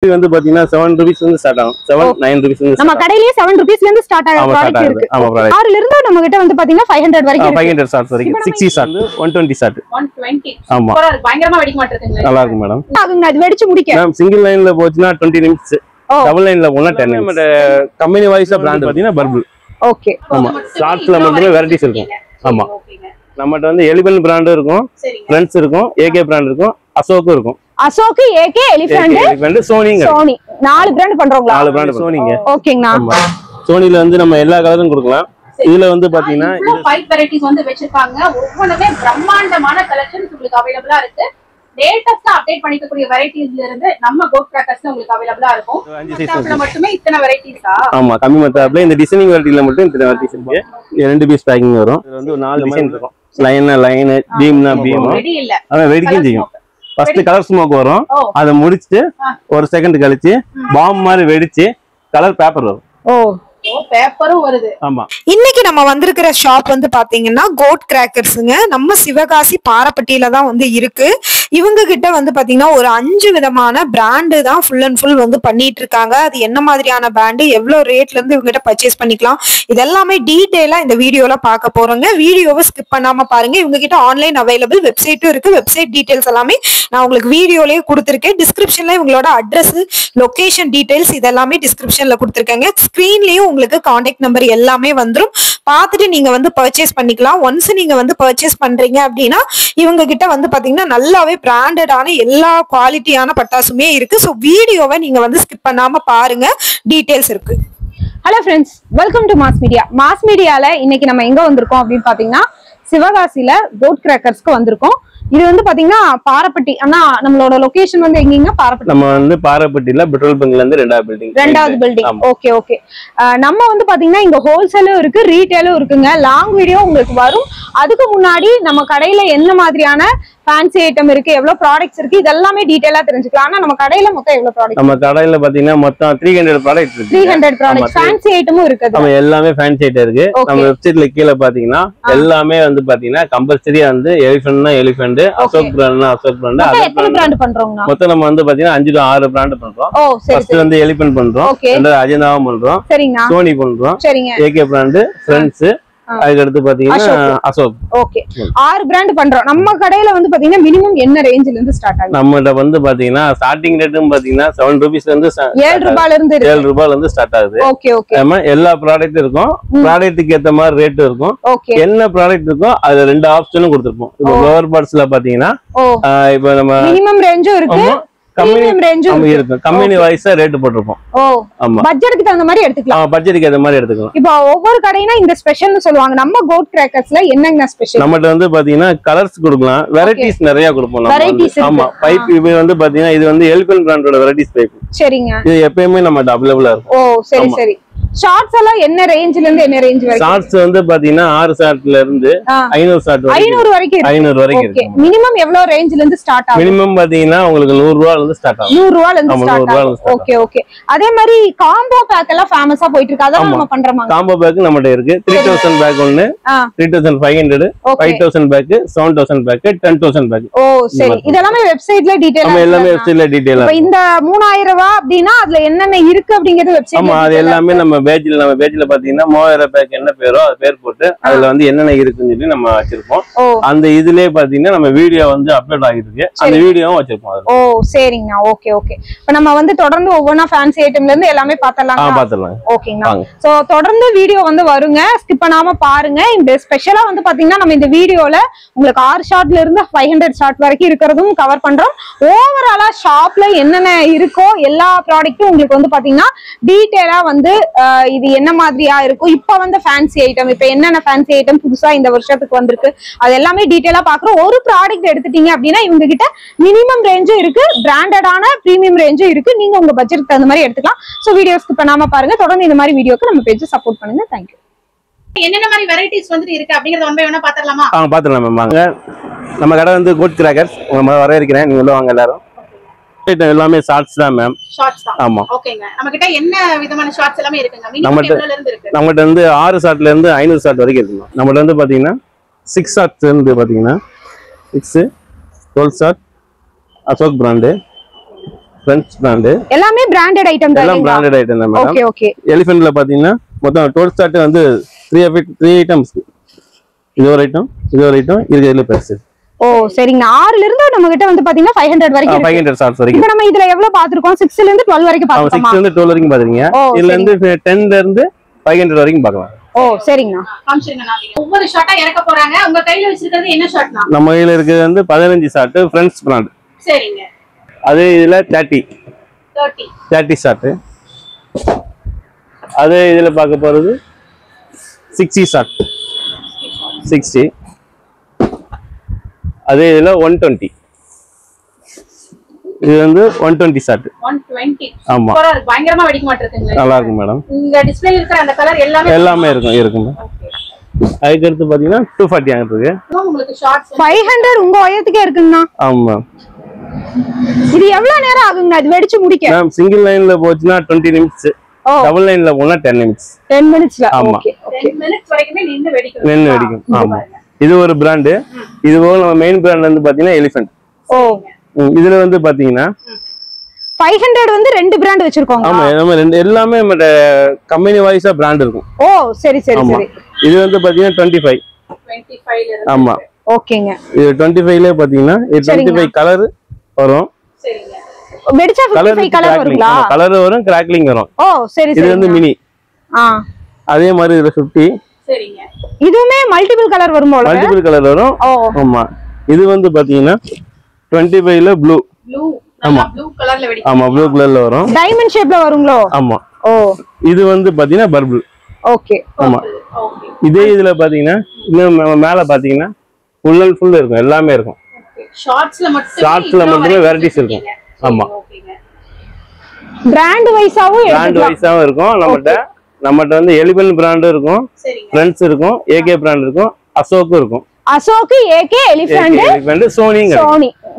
இது வந்து பாத்தீங்கன்னா 7 rupees வந்து ஸ்டார்ட் ஆகும். 7-9 rupees வந்து நம்ம கடையிலேயே 7 rupees ல இருந்து ஸ்டார்ட் ஆகுற ப்ராடக்ட் இருக்கு. ஆமா ப்ராடக்ட். 6 ல இருந்து நம்ம கிட்ட வந்து பாத்தீங்கன்னா 500 வரைக்கும் இருக்கு. 500 ஷார்ட்ஸ் வரைக்கும். 60 ஷார்ட் 120 ஷார்ட். 120. ஆமா. பயங்கரமா வெடிக்க மாட்டேங்குது. நல்லா இருக்கு மேடம். அதுங்க அது வெடிச்சு முடிக்க. மேம் சிங்கிள் லைன்ல போச்சுனா 20 நிமிஷம். டபுள் லைன்ல போனா 10 நிமிஷம். கம்பெனி வைஸா பிராண்ட் பாத்தீங்கன்னா பர்பிள். ஓகே. ஆமா. ஷார்ட்ஸ்ல மட்டுமே வெரைட்டிஸ் இருக்கும். ஆமா. நம்மட்ட வந்து எலிபன் பிராண்ட் இருக்கும். ஃப்ரெண்ட்ஸ் இருக்கும். ஏகே பிராண்ட் இருக்கும். அசோக் இருக்கும். அசோக், ஏகே, எலிஃபண்ட், சோனிங்க. சோனி 4 பிராண்ட் பண்றோங்களா? 4 பிராண்ட் சோனிங்க. ஓகேங்கண்ணா. ஆமா. சோனில வந்து நம்ம எல்லா கலரும் கொடுக்கலாம். இதுல வந்து பாத்தீங்கன்னா இது 5 வெரைட்டிஸ் வந்து வெச்சிருக்காங்க. ஒவ்வொண்ணுமே பிரம்மாண்டமான கலெக்ஷன்ஸ் உங்களுக்கு அவேலபிளா இருக்கு. லேட்டஸ்டா அப்டேட் பண்ணிக்கக்கூடிய வெரைட்டிஸ்ல இருந்து நம்ம கோட் கிராக்கர்ஸ்ல உங்களுக்கு அவேலபிளா இருக்கும். 5 சைஸ்ல மட்டுமே இத்தனை வெரைட்டிஸா? ஆமா, கம்மி மத்தாப்ல இந்த டிசைனிங் வெரைட்டில மட்டும் இத்தனை வெரைட்டிஸ் இருக்கு. 2 பீஸ் பேக்கிங் வரும். இது வந்து 4 டிசைன் இருக்கும். Line, பீம்னா beam. ரெடி இல்ல. அத வெடிக்கும் செய்யும். ஃபர்ஸ்ட் கலர் ஸ்மோக் வரும். அத முடிச்சிட்டு ஒரு செகண்ட் கழிச்சு பாம் மாதிரி வெடிச்சு கலர் பேப்பர் வரும். பேப்பரும் வருது. ஆமா. இன்னைக்கு நம்ம வந்திருக்கிற ஷாப் வந்து பாத்தீங்கன்னா கோட் கிராக்கர்ஸ்ங்க. நம்ம சிவகாசி பாரப்பட்டியில தான் வந்து இருக்கு. இவங்க கிட்ட வந்து பாத்தீங்கன்னா ஒரு 5 விதமான பிராண்டு தான் ஃபுல் அண்ட் ஃபுல் வந்து பண்ணிட்டு இருக்காங்க. அது என்ன மாதிரியான பிராண்டு, எவ்வளவு ரேட்ல இருந்து இவங்க கிட்ட பர்ச்சேஸ் பண்ணிக்கலாம், இதெல்லாமே டீடைலா இந்த வீடியோல பார்க்க போறோங்க. வீடியோவை ஸ்கிப் பண்ணாம பாருங்க. இவங்க கிட்ட ஆன்லைன் அவைலபிள் வெப்சைட்டும் இருக்கு. வெப்சைட் டீடைல்ஸ் எல்லாமே நான் உங்களுக்கு வீடியோலயே கொடுத்துருக்கேன். டிஸ்கிரிப்ஷன்ல இவங்களோட அட்ரஸ், லொகேஷன் டீடைல்ஸ் இதெல்லாமே டிஸ்கிரிப்ஷன்ல கொடுத்துருக்காங்க. ஸ்கிரீன்லயும் உங்களுக்கு கான்டாக்ட் நம்பர் எல்லாமே வந்துரும். பார்த்துட்டு நீங்க வந்து பர்ச்சேஸ் பண்ணிக்கலாம். ஒன்ஸ் நீங்க வந்து பர்ச்சேஸ் பண்றீங்க அப்படின்னா இவங்க கிட்ட வந்து பாத்தீங்கன்னா நல்லாவே பிராண்டடான எல்லா குவாலிட்டியான பட்டாசுமே இருக்கு. ஸோ வீடியோவை நீங்க வந்து ஸ்கிப் பண்ணாம பாருங்க, டீடைல்ஸ் இருக்கு. Hello friends, welcome to mass media. Mass மீடியால இன்னைக்கு நம்ம எங்க வந்திருக்கோம் அப்படின்னு பாத்தீங்கன்னா சிவகாசியில கோட் கிராக்கர்ஸ்க்கு வந்திருக்கோம். இது வந்து பாத்தீங்கன்னா பாரப்பட்டி. ஆனா நம்மளோட லொகேஷன் வந்து எங்கீங்க? பாரப்பட்டி. நம்ம வந்து பாரப்பட்டியில பெட்ரோல் பங்க்ல இருந்து ரெண்டாவது பில்டிங். Okay okay. நம்ம வந்து பாத்தீங்கன்னா இங்க ஹோல்சேலும் இருக்கு, ரீட்டைலும் இருக்குங்க. லாங் வீடியோ உங்களுக்கு வரும். அதுக்கு முன்னாடி நம்ம கடையில என்ன மாதிரியான ஃபேன்சி ஐட்டம் இருக்கு, எவ்வளவு ப்ராடக்ட்ஸ் இருக்கு, இதெல்லாமே டீடைலா தெரிஞ்சுக்கலாம். ஆனா நம்ம கடையில மொத்தம் எவ்வளவு ப்ராடக்ட்? நம்ம கடையில பாத்தீங்கன்னா மொத்தம் 300 ப்ராடக்ட் இருக்கு. 300 ப்ராடக்ட் ஃபேன்சி ஐட்டமும் இருக்கு. நம்ம எல்லாமே ஃபேன்சி ஐட்டம் இருக்கு. நம்ம வெப்சைட்ல கீழ பாத்தீங்கன்னா எல்லாமே வந்து பாத்தீங்கன்னா கம்பல்சரியா வந்து எலிஃபண்ட்னா எலிஃபண்ட், அசோக் பிராண்ட்னா அசோக் பிராண்ட். எத்தனை பிராண்ட் பண்றோங்க? மொத்தம் நம்ம வந்து பாத்தீங்கன்னா 5 to 6 பிராண்ட் பண்றோம். ஃபர்ஸ்ட் வந்து எலிஃபண்ட் பண்றோம், ரெண்டாவது அஜந்தாவும் பண்றோம், சரிங்க, சோனி பண்றோம், சரிங்க, ஏகே பிராண்ட், ஃப்ரெண்ட்ஸ், அதுக்கு அடுத்து பாத்தீங்கன்னா அசோக். ஓகே, 6 பிராண்ட் பண்றோம். நம்ம கடையில வந்து பாத்தீங்கன்னா மினிமம் என்ன ரேஞ்சில இருந்து ஸ்டார்ட் ஆகுது? நம்மட்ட வந்து பாத்தீங்கன்னா ஸ்டார்டிங் ரேட்டும் பாத்தீங்கன்னா 7 ரூபீஸ்ல இருந்து 7 ரூபாயில இருந்து 7 ரூபாயில இருந்து ஸ்டார்ட் ஆகுது. Okay okay. நம்ம எல்லா ப்ராடக்ட் இருக்கும். ப்ராடக்ட்டுக்கு ஏத்த மாதிரி ரேட் இருக்கும். என்ன ப்ராடக்ட் இருக்கோ அதுல 2 ஆப்ஷனும் கொடுத்திருப்போம். இப்போ லோவர் பார்ட்ஸ்ல பாத்தீங்கன்னா இப்போ நம்ம மினிமம் ரேஞ்சும் இருக்கு, கம்பெனி ரேஞ்சும் இருக்கு. கம்பெனி வைஸா ரேட் போட்டுருப்போம். ஆமா, பட்ஜெட்டுக்கு தகுந்த மாதிரி எடுத்துக்கலாம். பட்ஜெட்டுக்கு ஏத்த மாதிரி எடுத்துக்கலாம். இப்போ ஒவ்வொரு கடையினா இந்த ஸ்பெஷல்னு சொல்லுவாங்க. நம்ம கோட் கிராக்கர்ஸ்ல என்னங்க ஸ்பெஷல்? நம்மட்ட வந்து பாத்தீங்கன்னா கலர்ஸ் கொடுக்கலாம், வெரைட்டிஸ் நிறைய கொடுப்போம். ஆமா, பைப் இது வந்து பாத்தீங்கன்னா இது வந்து எலிஃபண்ட் பிராண்டோட வெரைட்டிஸ் பைப். சரிங்க. இது எப்பவுமே நம்மட்ட அவைலபிளா இருக்கும். சரி சரி. ஷார்ட்ஸ் எல்லாம் என்ன ரேஞ்சில இருந்து என்ன ரேஞ்ச் வரைக்கும்? ஷார்ட்ஸ் வந்து பாத்தீங்கன்னா 6 ஷார்ட்ல இருந்து 500 ஷார்ட் வரைக்கும் 500 வரைக்கும் இருக்கு. 500 வரைக்கும் இருக்கு. மினிமம் எவ்வளவு ரேஞ்சில இருந்து ஸ்டார்ட் ஆகும்? மினிமம் பாத்தீங்கன்னா உங்களுக்கு 100 ரூபாயில இருந்து ஸ்டார்ட் ஆகும். 100 ரூபாயில இருந்து ஸ்டார்ட் ஆகும். Okay okay. அதே மாதிரி காம்போ பேக் எல்லாம் ஃபேமஸா போயிட்டு இருக்கு. அத நம்ம பண்றோமா? காம்போ பேக் நம்மட்ட இருக்கு. 3000 பேக் ஒன்னு, 3500, 5000 பேக், 7000 பேக், 10000 பேக். சரி. இதெல்லாம் வெப்சைட்ல டீடைலா நம்ம எல்லாமே வெப்சைட்ல டீடைலா. இப்போ இந்த 3000 ரூபாய் அப்படினா அதுல என்னென்ன இருக்கு அப்படிங்கறது வெப்சைட்ல. ஆமா, அது எல்லாமே நம்ம பேஜ்ல பாத்தீங்கன்னா 3000 பேக் என்ன பேரோ அது பேர் போட்டு அதுல வந்து என்னென்ன இருக்குன்னு சொல்லி நம்ம வச்சிருப்போம். அந்த இதுலயே பாத்தீங்கன்னா நம்ம வீடியோ வந்து அப்லோட் ஆகிருக்கு. அந்த வீடியோவும் வச்சிருப்போம். சரிங்க. Okay okay. இப்போ நம்ம வந்து தொடர்ந்து ஒவ்வொரு ஃபேன்சி ஐட்டம்ல இருந்து எல்லாமே பார்த்தறலாம். பார்த்தறலாம். ஓகேங்களா? சோ தொடர்ந்து வீடியோ வந்து வருங்க, ஸ்கிப் பண்ணாம பாருங்க. இந்த ஸ்பெஷலா வந்து பாத்தீங்கன்னா நம்ம இந்த வீடியோல உங்களுக்கு 6 ஷார்ட்ல இருந்து 500 ஷார்ட் வரைக்கும் இருக்கிறதும் கவர் பண்றோம். ஓவராலா ஷாப்ல என்னென்ன இருக்கோ எல்லா ப்ராடக்ட்டும் உங்களுக்கு வந்து பாத்தீங்கன்னா டீடைலா வந்து இது என்ன மாதிரியா இருக்கும், இப்ப வந்து ஃபேன்சி ஐட்டம், இப்ப என்னென்ன ஃபேன்சி ஐட்டம் புதுசா இந்த வருஷத்துக்கு வந்திருக்கு, அது எல்லாமே டீடைலா பாக்குறோம். ஒரு ப்ராடக்ட் எடுத்துட்டீங்க அப்படின்னா இவங்க கிட்ட மினிமம் ரேஞ்சும் இருக்கு, பிராண்டடான பிரீமியம் ரேஞ்சும் இருக்கு. நீங்க உங்க பட்ஜெட்டுக்கு தகுந்த மாதிரி எடுத்துக்கலாம். சோ வீடியோஸ்க்கு பண்ணாம பாருங்க. தொடர்ந்து இந்த மாதிரி வீடியோக்கு நம்ம பேஜ் சப்போர்ட் பண்ணுங்க. தேங்க்யூ. என்னென்ன மாதிரி வெரைட்டிஸ் வந்து இருக்கு அப்படிங்கறத ஒன் பை ஒன்னா பாத்துறலாமா? பாத்துறலாம் மேம். வாங்க. நம்ம கடை வந்து கோட் கிராக்கர்ஸ். உங்களை வரவேற்கிறேன். நீங்க உள்ள வாங்க எல்லாரும். எல்லாமே ஷார்ட்ஸ் தான் மேம். ஷார்ட்ஸ் தான். ஆமா. ஓகேங்க. நம்ம கிட்ட என்ன விதமான ஷார்ட்ஸ் எல்லாமே இருக்குங்க? மினிமம் எவ்வளவுல இருந்து இருக்கு? நம்மட்ட வந்து 6 ஷார்ட்ல இருந்து 500 ஷார்ட் வரைக்கும் இருக்கு. நம்மட்ட வந்து பாத்தீங்கன்னா 6 ஷார்ட்ஸ் இருந்து பாத்தீங்கன்னா 6, 12 short, Ashok brand, friends brand. எல்லாமே பிராண்டட் ஐட்டம் தான். எல்லாம் பிராண்டட் ஐட்டம் தான் மேடம். Okay okay. எலிஃபென்ட்ல பாத்தீங்கன்னா மொத்தம் டோல் ஸ்டார்ட் வந்து 3 ஐட்டம்ஸ். இது ஒரு ஐட்டம், இது ஒரு ஐட்டம், இதுல பெருசு. ஓ சரிங்க. 6ல இருந்து நம்ம கிட்ட வந்து பாத்தீங்கன்னா 500 வரைக்கும் இருக்கு. 500 ஷார்ட்ஸ் வரைக்கும். இப்போ நம்ம இதுல எவ்வளவு பாத்துறோம்? 6ல இருந்து 12 வரைக்கும் பாத்துறோம். 6ல இருந்து 12 வரைக்கும் பாத்துறீங்க. இதுல இருந்து 10ல இருந்து 500 வரைக்கும் பார்க்கலாம். ஓ சரிங்கண்ணா. காமிச்சிருங்க. நான் ஒவ்வொரு ஷாட்டா இறக்க போறாங்க. உங்க கையில வச்சிருக்கிறது என்ன ஷாட்னா? நம்ம கையில இருக்குது வந்து 15 ஷாட் ஃப்ரெண்ட்ஸ் பிராண்ட். சரிங்க. அது இதுல 30 ஷாட். அது இதுல பார்க்க போறது 60 ஷாட். 60. அது இதுல 120. இது வந்து 120 ஷாட். 120. ஆமா. பயங்கரமா வெடிக்க மாட்டேங்குது. நல்லா இருக்கு மேடம். இந்த டிஸ்ப்ளேல இருக்கிற அந்த கலர் எல்லாமே இருக்கும். அதுக்கு அடுத்து பாத்தீங்கன்னா 240 ஆங்க இருக்கு. உங்களுக்கு ஷார்ட்ஸ் 500 உங்க வயத்துக்கே இருக்குங்கண்ணா. ஆமா. இது எவ்வளவு நேரம் ஆகுங்கண்ணா இது வெடிச்சு முடிக்க? மேம் சிங்கிள் லைன்ல போச்சுனா 20 நிமிஷம். டபுள் லைன்ல போனா 10 நிமிஷம். 10 மினிட்ஸ்ல. ஆமா. 10 மினிட்ஸ் வரைக்கும் நின்னு வெடிக்கும். ஆமா. இது ஒரு பிராண்ட். இது போல நம்ம மெயின் பிராண்ட் வந்து பாத்தீங்கன்னா எலிஃபென்ட். ஓ. இதுல வந்து பாத்தீங்கன்னா 500 வந்து ரெண்டு பிராண்ட் வச்சிருக்கோம். ஆமா நம்ம எல்லாமே நம்ம கம்பெனி வைஸா பிராண்ட் இருக்கும். ஓ சரி சரி சரி. இது வந்து பாத்தீங்கன்னா 25 ல இருந்து. ஆமா. ஓகேங்க. இது 25ல பாத்தீங்கன்னா 25 கலர் வரும். சரிங்க. வெடிச்சா 55 கலர் வருங்களா? கலர் வரும், கிராக்லிங் வரும். ஓ சரி சரி. இது வந்து மினி. அதே மாதிரி இதுல 50. சரிங்க. இதுவுமே மல்டிபிள் கலர் வரும் போல. மல்டிபிள் கலர் வரும். ஆமா. இது வந்து பாத்தீங்கன்னா 25ல ப்ளூ. ஆமா. ப்ளூ கலர்ல வெடிக்கும். ஆமா ப்ளூ கலர்ல வரும். டைமண்ட் ஷேப்ல வருங்களோ? ஆமா. ஓ. இது வந்து பாத்தீங்கன்னா பர்பிள். ஓகே. ஆமா. ஓகே. இதே இதுல பாத்தீங்கன்னா இன்னும் மேல பாத்தீங்கன்னா ஃபுல் அண்ட் ஃபுல் இருக்கும். எல்லாமே இருக்கும். ஷார்ட்ஸ்ல மட்டுமே வெரைட்டிஸ் இருக்கும். ஆமா. ஓகேங்க. பிராண்ட் வைஸாவும் இருக்கும். நம்மட்ட வந்து எலிஃபென்ட் பிராண்ட் இருக்கும். சரிங்க. ஃப்ரெண்ட்ஸ் இருக்கும், ஏகே பிராண்ட் இருக்கும், அசோக் இருக்கும். Ashok, AK, elephant, Sony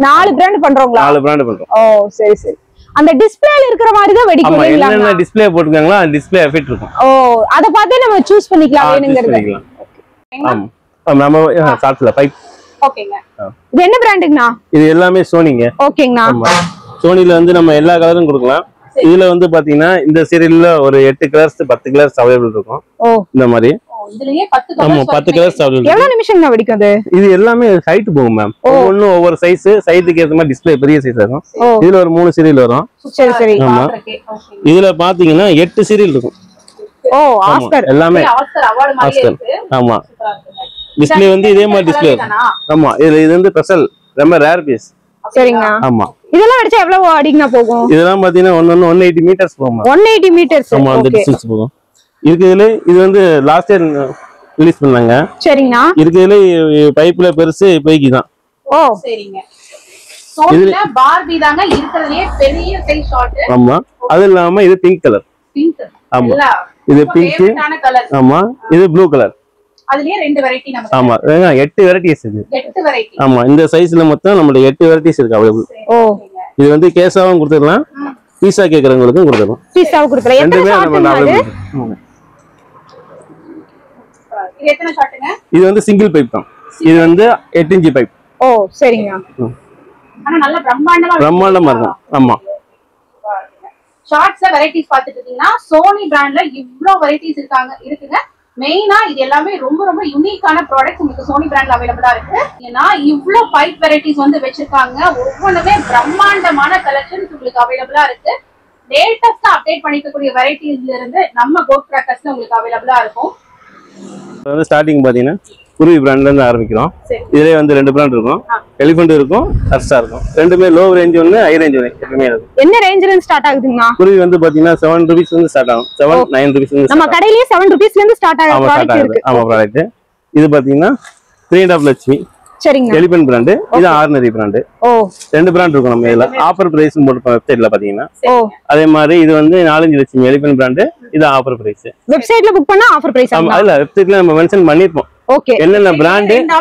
4 brand பண்றோங்களா? 4 பிராண்ட் பண்றோம். ஓ சரி சரி. அந்த டிஸ்ப்ளேல இருக்கிற மாதிரி தான் வெடிக்கும் இல்லீங்களா? ஆமா. என்ன டிஸ்ப்ளே போட்டுருக்காங்களோ அந்த டிஸ்ப்ளே எஃபெக்ட் இருக்கும். ஓ அத பார்த்தே நம்ம சூஸ் பண்ணிக்கலாம் வேணும்ங்கறது. ஆமா. நம்ம ஷார்ட்ஸ்ல 5. ஓகேங்க. இது என்ன பிராண்டுங்கண்ணா? இது எல்லாமே சோனிங்க. ஓகேங்கண்ணா. ஆமா. சோனில வந்து நம்ம எல்லா கலரும் கொடுக்கலாம். இதுல வந்து பாத்தீங்கன்னா இந்த சீரியல்ல ஒரு 8 கலர்ஸ் 10 கலர்ஸ் அவைலபிள் இருக்கும். ஓ இந்த மாதிரி. இதுலயே 10 கலர்ஸ். ஆமா 10 கலர்ஸ் அவைலபிள். எவ்வளவு நிமிஷம்னா வெடிக்கும் அது? இது எல்லாமே ஹைட் போகும் மேம். ஒவ்வொன்னும் ஒவ்வொரு சைஸுக்கு ஏத்த மாதிரி டிஸ்ப்ளே பெரிய சைஸ் இருக்கும். இதுல ஒரு 3 சீரியல் வரும். சரி சரி. ஆமா. இதுல பாத்தீங்கன்னா 8 சீரியல் இருக்கும். ஓ ஆஸ்கர். எல்லாமே ஆஸ்கர் அவார்ட் மாதிரி இருக்கு. ஆமா. டிஸ்ப்ளே வந்து இதே மாதிரி டிஸ்ப்ளே இருக்கும். ஆமா. இது வந்து ஸ்பெஷல் ரொம்ப ரேர் பீஸ். சரிங்க. ஆமா. இதெல்லாம் அடிச்சா எவ்வளவு அடிங்கனா போகும்? இதெல்லாம் பாத்தீங்கன்னா 180 மீட்டர்ஸ் போகும். 180 மீட்டர்ஸ். ஆமா அந்த டிஸ்டன்ஸ் போகும். இதுல இது வந்து லாஸ்ட் இயர் ரிலீஸ் பண்ணாங்க. சரிங்கண்ணா. இதுல பைப்ல பெருசு பைக்கி தான். ஓ சரிங்க. சோனில பார்பி தாங்க இருக்குறதுலயே பெரிய சைஸ் ஷாட். ஆமா. அது இல்லாம இது பிங்க் கலர். பிங்க். ஆமா. இது பிங்க். ஆமா. இது ப்ளூ கலர். அதுலயே 2 வெரைட்டி நமக்கு. ஆமா. 8 வெரைட்டிஸ் இருக்கு. 8 வெரைட்டி. ஆமா. இந்த சைஸ்ல மொத்தம் நம்மளுக்கு 8 வெரைட்டிஸ் இருக்கு அவைலபிள். ஓ. இது வந்து கேஸாவும் கொடுத்துடலாம். பீஸா கேக்குறவங்களுக்கும் கொடுத்துடலாம். பீஸாவும் கொடுத்துடலாம். எத்தனை ஷாட் இது? இது எத்தனை ஷாட்டுங்க? இது வந்து சிங்கிள் பைப் தான். இது வந்து 8 இன்ச் பைப். ஓ சரிங்க. ஆனா நல்ல பிரம்மாண்டமா இருக்கும். ஆமா. ஷார்ட்ஸ்ல வெரைட்டிஸ் பாத்துட்டு இருக்கீங்கன்னா சோனி பிராண்ட்ல இவ்ளோ வெரைட்டிஸ் இருக்குங்க. மெயினா இது எல்லாமே ரொம்ப ரொம்ப யூனிக்கான ப்ராடக்ட்ஸ் உங்களுக்கு சோனி பிராண்ட்ல அவைலபிளா இருக்கு. ஏன்னா இவ்ளோ பைப் வெரைட்டிஸ் வந்து வச்சிருக்காங்க. ஒவ்வொன்றுமே பிரம்மாண்டமான கலெக்ஷன்ஸ் உங்களுக்கு அவைலபிளா இருக்கு. லேட்டஸ்டா அப்டேட் பண்ணிக்கக்கூடிய வெரைட்டிஸ்ல இருந்து நம்ம கோட் கிராக்கர்ஸ்ல உங்களுக்கு அவைலபிளா இருக்கும். வந்து ஸ்டார்டிங் பாத்தீங்கன்னா குருவி பிராண்ட்ல இருந்து ஆரம்பிக்கிறோம். இதுலயே வந்து 2 பிராண்ட் இருக்கும். எலிஃபென்ட் இருக்கும், ஹர்ஷா இருக்கும். ரெண்டுமே லோ ரேஞ்ச் ஒன்னு, ஹை ரேஞ்ச் ஒன்னு எப்பவுமே இருக்கும். என்ன ரேஞ்சில இருந்து ஸ்டார்ட் ஆகுதுங்க? குருவி வந்து பாத்தீங்கன்னா 7 ரூபீஸ்ல இருந்து ஸ்டார்ட் ஆகும். 7 9 ரூபீஸ்ல இருந்து. நம்ம கடையிலேயே 7 ரூபீஸ்ல இருந்து ஸ்டார்ட் ஆகுற ப்ராடக்ட் இருக்கு. ஆமா ப்ராடக்ட். இது பாத்தீங்கன்னா 3.5 லட்சுமி. சரிங்க. Elephant brand. இது ஆர்டினரி பிராண்ட். ஓ 2 பிராண்ட் இருக்கும் நம்ம இதுல. ஆஃபர் பிரைஸ் போட்டு வெப்சைட்ல பாத்தீங்கன்னா. ஓ அதே மாதிரி இது வந்து 4 லட்சுமி எலிஃபென்ட் பிராண்ட். இது ஆஃபர் பிரைஸ். வெப்சைட்ல புக் பண்ணா ஆஃபர் பிரைஸ் ஆமா. இல்ல வெப்சைட்ல நம்ம மென்ஷன் பண்ணிருப்போம். ஓகே. என்னென்ன பிராண்ட் 2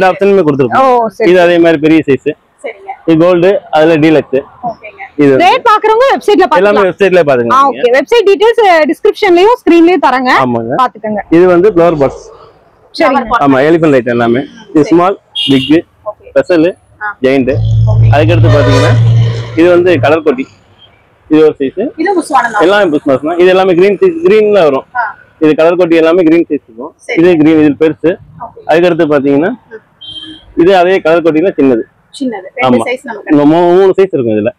ஆப்ஷனுமே கொடுத்திருக்கோம். ஓ சரி. இது அதே மாதிரி பெரிய சைஸ். சரிங்க. இது கோல்ட், அதுல டீலக்ஸ். ஓகேங்க. இது ரேட் பாக்குறவங்க வெப்சைட்ல பாக்கலாம். எல்லாமே வெப்சைட்ல பாருங்க. ஓகே. வெப்சைட் டீடைல்ஸ் டிஸ்கிரிப்ஷன்லயும் ஸ்கிரீன்லயும் தரங்க. பாத்துக்கங்க. இது வந்து ஃப்ளவர் பாக்ஸ். சரிங்க. ஆமா எலிஃபென்ட் லைட் எல்லாமே. இது ஸ்மால், பிக், ஸ்பெஷல், ஜெயண்ட். அதுக்கு அடுத்து பாத்தீங்கன்னா இது வந்து கலர் கொட்டி. இது ஒரு சைஸ். இது புஸ்வானம் தான். எல்லாமே புஸ்வானம் தான். இது எல்லாமே கிரீன்ல வரும். இது கலர் கோட்டி எல்லாமே கிரீன் சைஸ் இருக்கும். இது கிரீன், இது பெருசு. அதுக்கு அடுத்து பாத்தீங்கன்னா இது அதே கலர் கோட்டில சின்னது. ரெண்டு சைஸ் நமக்கு. மூணு சைஸ் இருக்கும் இதுல.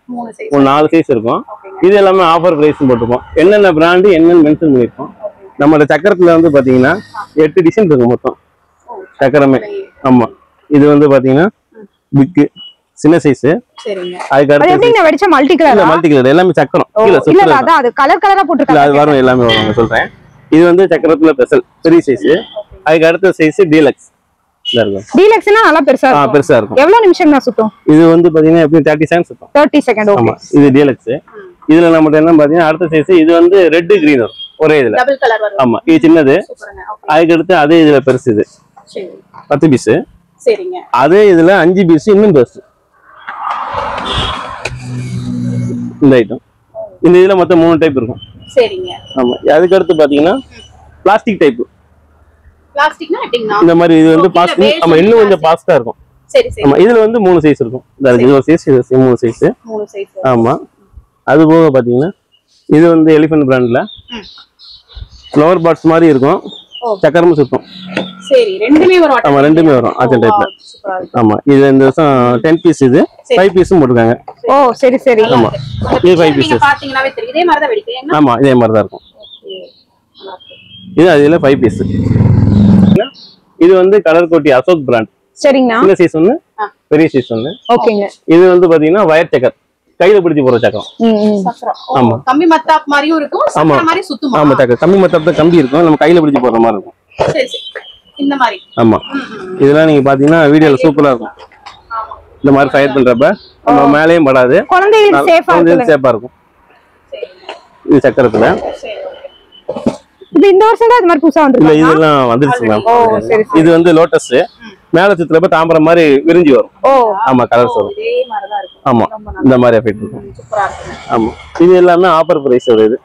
ஒரு 4 சைஸ் இருக்கும். இது எல்லாமே ஆஃபர் பிரைஸ் போட்டுப்போம். என்னென்ன பிராண்ட் என்னென்ன மென்ஷன் பண்ணிருப்போம். நம்மளோட சக்கரத்துல வந்து பாத்தீங்கன்னா 8 டிசைன் இருக்கும் மொத்தம் சக்கரமே. ஆமா, இது வந்து பாத்தீங்கன்னா பிக் சின்ன சைஸ். சரிங்க. அதுக்கு அது எப்படிங்க வெடிச்ச மல்டி கலர்? இல்ல மல்டி கலர் எல்லாமே சக்கரம். இல்ல அதான் அது கலர் கலரா போட்டுருக்காங்க. அது வரும், எல்லாமே வரும் சொல்றேன். இது வந்து சக்கரத்துல ஸ்பெஷல் பெரிய சைஸ். அதுக்கு அடுத்த சைஸ் டீலக்ஸ். டீலக்ஸ்னா நல்லா பெருசா இருக்கும். பெருசா இருக்கும். எவ்வளவு நிமிஷம் தான் சுத்தும்? இது வந்து பாத்தீங்கன்னா எப்படி 30 செகண்ட்ஸ் சுத்தும். 30 செகண்ட். ஓகே. ஆமா, இது டீலக்ஸ். இதுல நம்ம என்ன பாத்தீங்கன்னா அடுத்த சைஸ் இது வந்து ரெட் கிரீன் வரும் ஒரே இதுல. டபுள் கலர் வரும். ஆமா, இது சின்னது. அதுக்கு அடுத்து அதே இதுல பெருசு. இது 10 பீஸ். சரிங்க. அதே இதுல 5 பீஸ் இன்னும் பெருசு. இந்த ஐட்டம் இந்த இதுல மொத்தம் 3 டைப் இருக்கும். சரிங்க. ஆமா, அதுக்கு அடுத்து பாத்தீங்கன்னா பிளாஸ்டிக் டைப். பிளாஸ்டிக்னா எப்படின்னா இந்த மாதிரி இது வந்து பிளாஸ்டிக். ஆமா, இன்னும் கொஞ்சம் பாஸ்டா இருக்கும். சரி சரி. ஆமா, இதுல வந்து 3 சைஸ் இருக்கும். இது ஒரு சைஸ், இது 3 சைஸ். 3 சைஸ். ஆமா, அது போக பாத்தீங்கன்னா இது வந்து எலிஃபண்ட் பிராண்ட்ல ஃப்ளவர் பாட்ஸ் மாதிரி இருக்கும். சக்கரமும் சுத்தம். சரி, ரெண்டுமே வரும். ஆமா, ரெண்டுமே வரும் ஆச்சன் டைப்ல. ஆமா, இது இந்த வருஷம் 10 பீஸ். இது 5 பீஸும் போட்டுருக்காங்க. ஓ சரி சரி. ஆமா, இது 5 பீஸ். நீங்க பாத்தீங்கன்னாவே தெரியும் இதே மாதிரி தான் வெடிக்குங்க. ஆமா, இதே மாதிரி தான் இருக்கும். இது அதுல 5 பீஸ். இது வந்து கலர் கோட்டி அசோக் பிராண்ட். சரிங்க. சின்ன சைஸ் ஒன்னு, பெரிய சைஸ் ஒன்னு. ஓகேங்க. இது வந்து பாத்தீங்கன்னா வயர் சக்கர், கையில பிடிச்சி போற சக்கரம். ஆமா, கம்பி மத்தாப் மாதிரியும் இருக்கும், சக்கர மாதிரி சுத்துமா? ஆமா, சக்கர் கம்பி மத்தாப்ல கம்பி இருக்கும், நம்ம கையில பிடிச்சி போற மாதிரி இருக்கும். சரி சரி, இந்த மாதிரி. ஆமா, இதெல்லாம் நீங்க பாத்தீங்கன்னா வீடியோல சூப்பரா இருக்கும். இந்த மாதிரி ஃபயர் பண்றப்ப நம்ம மேலேயும் படாது, குழந்தைகளுக்கு சேஃபா இருக்கும். இது சக்கரத்துல. இது இந்த வருஷம் தான் இது மாதிரி புதுசா வந்திருக்கு. இல்ல, இதெல்லாம் வந்துருச்சு மேம். இது வந்து லோட்டஸ். மேல சுத்துறப்ப தாம்பரம் மாதிரி விரிஞ்சி வரும். ஆமா, கலர்ஸ் வரும். இதே மாதிரி தான் இருக்கும். ஆமா, இந்த மாதிரி எஃபெக்ட் இருக்கும். சூப்பரா இருக்கும். ஆமா, இது எல்லாமே ஆஃபர் பிரைஸ் இது.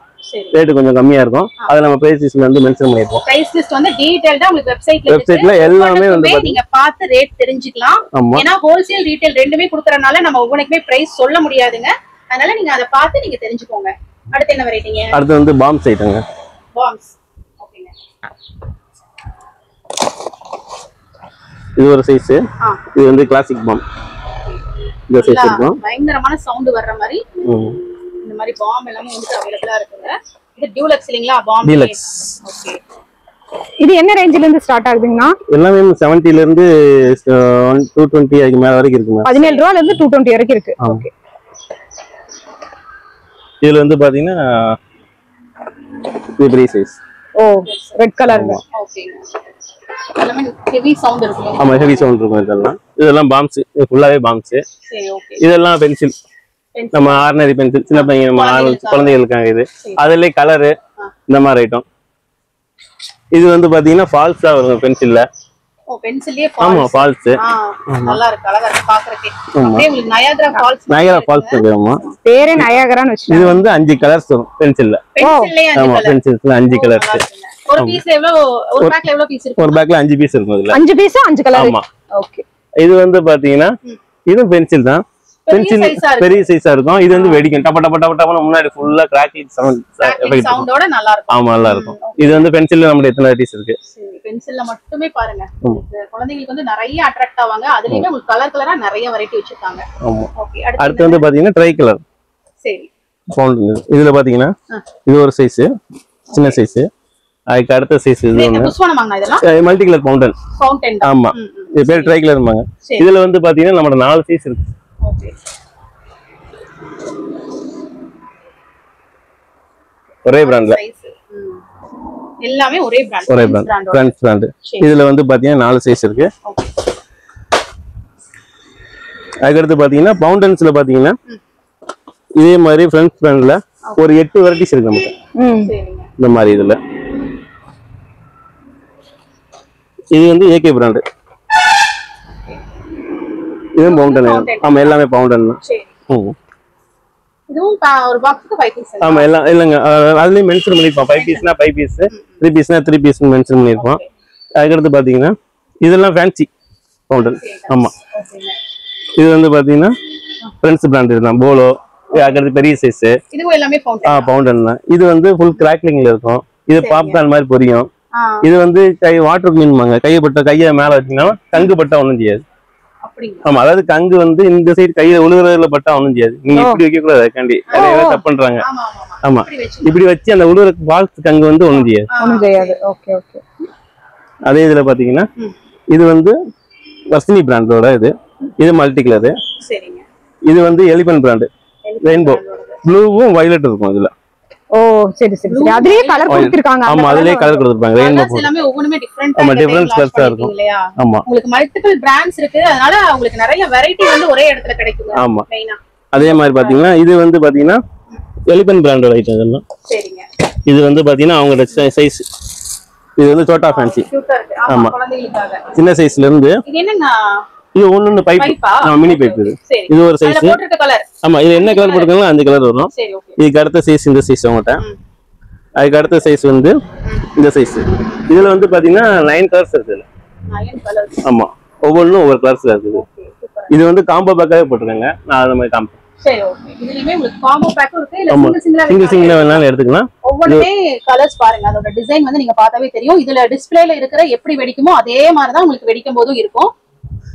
ரேட் கொஞ்சம் கம்மியா இருக்கும். அத நம்ம பிரைஸ் லிஸ்ட்ல வந்து மென்ஷன் பண்ணிருப்போம். பிரைஸ் லிஸ்ட் வந்து டீடைலா உங்களுக்கு வெப்சைட்ல எல்லாமே வந்து நீங்க பார்த்து ரேட் தெரிஞ்சுக்கலாம். ஏனா ஹோல்சேல் ரீட்டைல் ரெண்டுமே கொடுக்கறனால நம்ம ஒவ்வொண்ணுக்குமே பிரைஸ் சொல்ல முடியாதுங்க. அதனால நீங்க அத பார்த்து நீங்க தெரிஞ்சுக்கோங்க. அடுத்து என்ன வெரைட்டிங்க? அடுத்து வந்து பாம்ஸ் ஐட்டங்க. பாம்ஸ். ஓகேங்க. இது ஒரு சைஸ். இது வந்து கிளாசிக் பாம். இந்த சைஸ் இருக்கும். பயங்கரமான சவுண்ட் வர்ற மாதிரி இந்த மாதிரி பாம் எல்லாமே வந்து அவேலபிளா இருக்குங்க. இது டியூலக்ஸ் இல்லீங்களா? Bomb deluxe. ஓகே. இது என்ன ரேஞ்சில இருந்து ஸ்டார்ட் ஆகுதுங்கனா? எல்லாமே 70 ல இருந்து 220 அதுக்கு மேல வரைக்கும் இருக்குங்க. 17 ரூபாயில இருந்து 220 வரைக்கும் இருக்கு. ஓகே. இதுல வந்து பாத்தீங்கன்னா இது பெரிய சைஸ். ஓ, ரெட் கலர்ல. ஓகேங்க. எல்லாமே ஹெவி சவுண்ட் இருக்கு. ஆமா, ஹெவி சவுண்ட் இருக்கும். இதெல்லாம் பாம்ஸ், இது ஃபுல்லாவே பாம்ஸ். சரி, ஓகே. இதெல்லாம் பென்சில். நம்ம ஆர்டினரி பென்சில், சின்ன பையன் நம்ம குழந்தைகளுக்கு இருக்காங்க. இது அதுல கலர் இந்த மாதிரி ஐட்டம். இது வந்து பாத்தீங்கன்னா ஃபால்ஸா வரும் பென்சில்ல. ஓ, பென்சில்லே ஃபால்ஸ். ஆமா, ஃபால்ஸ். நல்லா இருக்கு, அழகா இருக்கு பாக்குறதுக்கு. அப்படியே உங்களுக்கு நயாகரா ஃபால்ஸ். நயாகரா ஃபால்ஸ் தெரியுமா? பேரே நயாகரான்னு வச்சிருக்காங்க. இது வந்து 5 கலர்ஸ் வரும் பென்சில்ல. பென்சில்லே 5 கலர். ஆமா, பென்சில்ல 5 கலர்ஸ். ஒரு பீஸ்ல எவ்வளவு, ஒரு பேக்ல எவ்வளவு பீஸ் இருக்கு? ஒரு பேக்ல 5 பீஸ் இருக்கும். இதுல 5 பீஸ் 5 கலர். ஆமா. ஓகே. இது வந்து பாத்தீங்கன்னா இது பென்சில் தான். பென்சில் பெரிய சைஸா இருக்கும். இது வந்து வெடிக்கும், டப்ப டப்ப டப்ப டப்ப முன்னாடி ஃபுல்லா கிராக்கிங் சவுண்ட் எஃபெக்ட் சவுண்டோட நல்லா இருக்கும். ஆமா, நல்லா இருக்கும். இது வந்து பென்சில்ல நம்மட்ட எத்தனை வெரைட்டிஸ் இருக்கு? பென்சில்ல மட்டுமே பாருங்க. குழந்தைகளுக்கு வந்து நிறைய அட்ராக்ட் ஆவாங்க. அதுலயே உங்களுக்கு கலர் கலரா நிறைய வெரைட்டி வச்சிருக்காங்க. ஆமா. ஓகே. அடுத்து வந்து பாத்தீங்கன்னா ட்ரை கலர். சரி. ஃபவுண்டன். இதுல பாத்தீங்கன்னா இது ஒரு சைஸ், சின்ன சைஸ். அதுக்கு அடுத்த சைஸ் இது ஒண்ணு. புஷ்வானமாங்க இதெல்லாம்? Multi colour fountain. ஃபவுண்டன். ஆமா, இது பேர் ட்ரை கலர்மாங்க. இதுல வந்து பாத்தீங்கன்னா நம்மட்ட 4 சைஸ் இருக்கு. ஓகே. ஒரே பிராண்ட்ல. எல்லாமே ஒரே பிராண்ட். ஒரே பிராண்ட், ஃப்ரெண்ட்ஸ் பிராண்ட். இதுல வந்து பாத்தீங்கன்னா 4 சைஸ் இருக்கு. ஓகே. அதுக்கு அடுத்து பாத்தீங்கன்னா ஃபவுண்டன்ஸ்ல பாத்தீங்கன்னா இதே மாதிரி ஃப்ரெண்ட்ஸ் பிராண்ட்ல ஒரு 8 வெரைட்டிஸ் இருக்கு நமக்கு. சரிங்க. இந்த மாதிரி இதுல இது வந்து ஏகே பிராண்ட். இது பவுண்டன். ஆமா, எல்லாமே பவுண்டன் தான். சரி. இதுவும் ஒரு பாக்ஸ்க்கு 5 பீஸ். ஆமா, எல்லாம் இல்லங்க, அதுலயே மென்ஷன் பண்ணிருப்போம். 5 பீஸ்னா 5 பீஸ், 3 பீஸ்னா 3 பீஸ் மென்ஷன் பண்ணிருப்போம். அதுக்கு அடுத்து பாத்தீங்கன்னா இதெல்லாம் ஃபேன்சி பவுண்டன். ஆமா, இது வந்து பாத்தீங்கன்னா ஃப்ரெண்ட்ஸ் பிராண்ட் இதுதான். போலோ, அடுத்து பெரிய சைஸ். இதுவும் எல்லாமே ஃபவுண்டன் தான். இது வந்து ஃபுல் கிராக்லிங்ல இருக்கும். இது பாப்கார்ன் மாதிரி பொரியும். இது வந்து வாட்டர் மீன்பாங்க. கையை மேல வச்சீங்கன்னா கங்கு பட்டா ஒண்ணும் செய்யாது. ஆமா, அதாவது கங்கு வந்து இந்த சைடு கையில உழுவுறதுல பட்டா ஒண்ணும் செய்யாது. நீங்க இப்படி வைக்க கூடாது, கண்டி தப்பு பண்றாங்க. ஆமா, இப்படி வச்சு அந்த உழுவுற பாக்ஸ் கங்கு வந்து ஒண்ணும் செய்யாது. அதே இதுல பாத்தீங்கன்னா இது வந்து வர்சினி பிராண்டோட இது மல்டி கலர். இது வந்து எலிபன் பிராண்ட் ரெயின்போ ப்ளூவும் வயலட் இருக்கும் இதுல. ஓ சரி சரி சரி, அதுலயே கலர் கொடுத்திருக்காங்க. ஆமா, அதுலயே கலர் கொடுத்திருப்பாங்க. ரெயின்போ எல்லாமே ஒவ்வொருமே டிஃபரண்டா ஆமா, டிஃபரன்ஸ் கலர்ஸா இருக்கும். ஆமா, உங்களுக்கு மல்டிபிள் பிராண்ட்ஸ் இருக்கு, அதனால உங்களுக்கு நிறைய வெரைட்டி வந்து ஒரே இடத்துல கிடைக்குங்க. ஆமா, அதே மாதிரி பாத்தீங்கன்னா இது வந்து பாத்தீங்கன்னா எலிபன் பிராண்டோட ஐட்டம் இதெல்லாம். சரிங்க. இது வந்து பாத்தீங்கன்னா அவங்களோட சைஸ். இது வந்து சோட்டா ஃபேன்சி. ஆமா, குழந்தைகளுக்காக சின்ன சைஸ்ல இருந்து. இது என்னங்க? இது ஒண்ணு பைப், மினி பைப். இது ஒரு சைஸ். ஆமா, இது என்ன கலர் போட்டுருக்காங்களோ அந்த கலர் வரும். இதுக்கு அடுத்த சைஸ் இந்த சைஸ் அவங்ககிட்ட. அதுக்கு அடுத்த சைஸ் வந்து இந்த சைஸ். இதுல வந்து பாத்தீங்கன்னா 9 கலர்ஸ் இருக்கு. ஆமா, ஒவ்வொன்றும் ஒவ்வொரு கலர்ஸ்ல இருக்குது. இது வந்து காம்போ பேக்காவே போட்டுருக்காங்க. நான் அந்த மாதிரி காம்போ. சரி, ஓகே. இதுலயுமே உங்களுக்கு காம்போ பேக்கும் இருக்கு, இல்ல சிங்கிள் சிங்கிளா வேணாலும் எடுத்துக்கலாம். ஒவ்வொருமே கலர்ஸ் பாருங்க, அதோட டிசைன் வந்து நீங்க பார்த்தாவே தெரியும். இதுல டிஸ்ப்ளேல இருக்கிற எப்படி வெடிக்குமோ அதே மாதிரி தான் உங்களுக்கு வெடிக்கும் போதும் இருக்கும்.